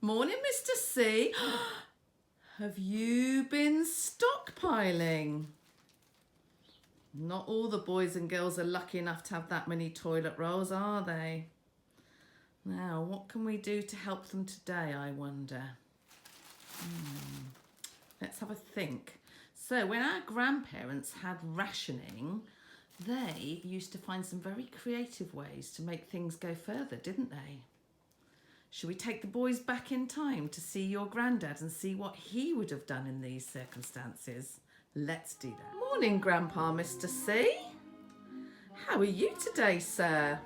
Morning, Mr. C. Have you been stockpiling? Not all the boys and girls are lucky enough to have that many toilet rolls, are they? Now, what can we do to help them today, I wonder? Let's have a think. So, when our grandparents had rationing, they used to find some very creative ways to make things go further, didn't they? Should we take the boys back in time to see your granddad and see what he would have done in these circumstances? Let's do that. Morning, Grandpa, Mr. C. How are you today, sir?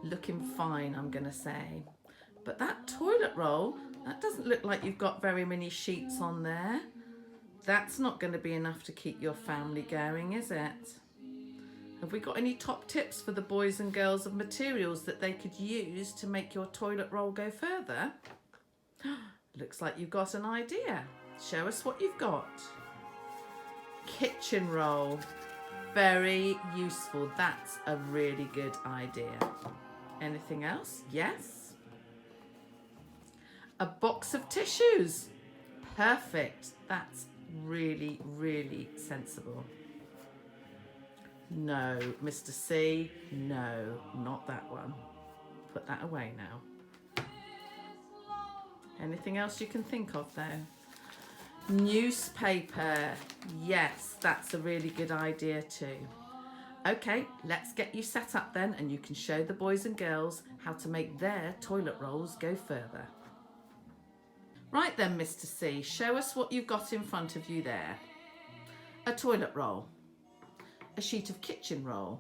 Looking fine, I'm going to say. But that toilet roll, that doesn't look like you've got very many sheets on there. That's not going to be enough to keep your family going, is it? Have we got any top tips for the boys and girls of materials that they could use to make your toilet roll go further? Looks like you've got an idea. Show us what you've got. Kitchen roll. Very useful. That's a really good idea. Anything else? Yes. A box of tissues. Perfect. That's really, really sensible. No, Mr. C, no, not that one. Put that away now. Anything else you can think of though? Newspaper. Yes, that's a really good idea too. Okay, let's get you set up then and you can show the boys and girls how to make their toilet rolls go further. Right then, Mr. C, show us what you've got in front of you there. A toilet roll. A sheet of kitchen roll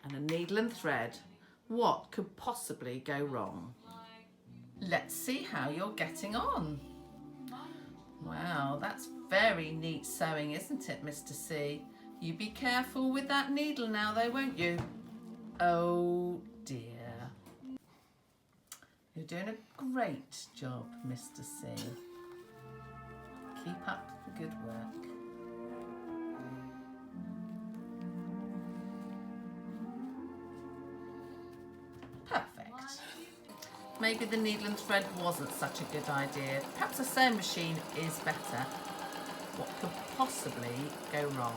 and a needle and thread. What could possibly go wrong? Let's see how you're getting on. Wow, that's very neat sewing, isn't it, Mr. C? You be careful with that needle now though, won't you? Oh dear. You're doing a great job, Mr. C. Keep up the good work. Maybe the needle and thread wasn't such a good idea. Perhaps a sewing machine is better. What could possibly go wrong?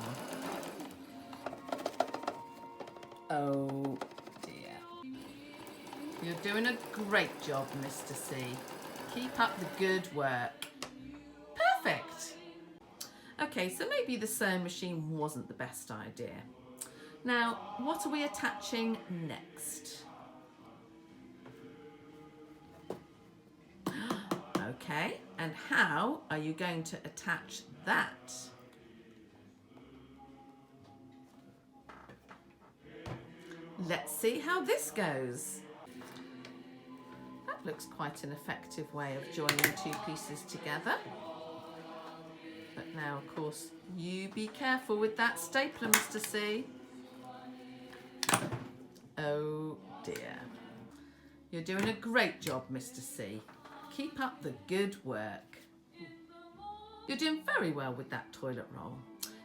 Oh dear. You're doing a great job, Mr. C. Keep up the good work. Perfect. Okay, so maybe the sewing machine wasn't the best idea. Now, what are we attaching next? Okay, and how are you going to attach that? Let's see how this goes. That looks quite an effective way of joining two pieces together. But now, of course, you be careful with that stapler, Mr. C. Oh dear. You're doing a great job, Mr. C. Keep up the good work. You're doing very well with that toilet roll.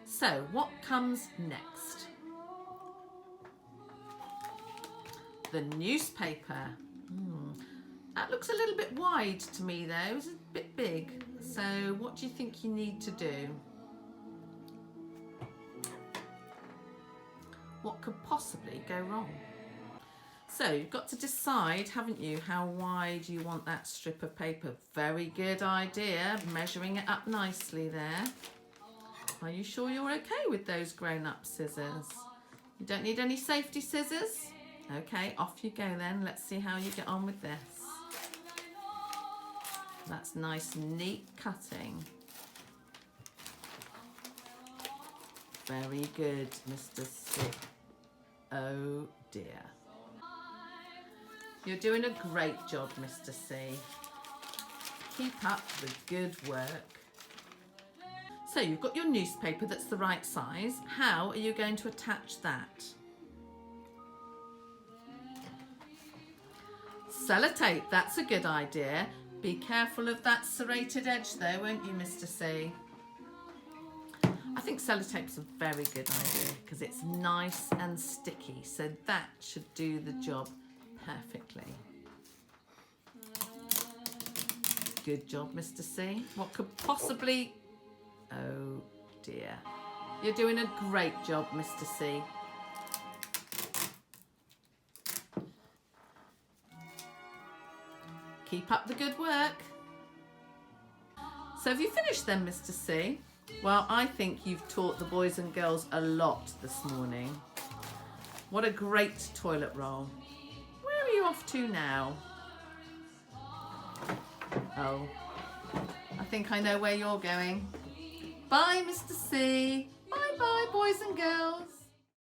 So, what comes next? The newspaper. That looks a little bit wide to me though, it's a bit big. So, what do you think you need to do? What could possibly go wrong? So you've got to decide, haven't you, how wide you want that strip of paper. Very good idea, measuring it up nicely there. Are you sure you're okay with those grown-up scissors? You don't need any safety scissors? Okay, off you go then. Let's see how you get on with this. That's nice, neat cutting. Very good, Mr. C. Oh dear. You're doing a great job, Mr. C. Keep up the good work. So you've got your newspaper that's the right size. How are you going to attach that? Sellotape, that's a good idea. Be careful of that serrated edge though, won't you, Mr. C? I think sellotape's a very good idea because it's nice and sticky, so that should do the job perfectly. Good job, Mr. C. What could possibly... Oh dear. You're doing a great job, Mr. C. Keep up the good work. So have you finished then, Mr. C? Well, I think you've taught the boys and girls a lot this morning. What a great toilet roll. Where are you off to now? Oh, I think I know where you're going. Bye, Mr. C. Bye-bye, boys and girls.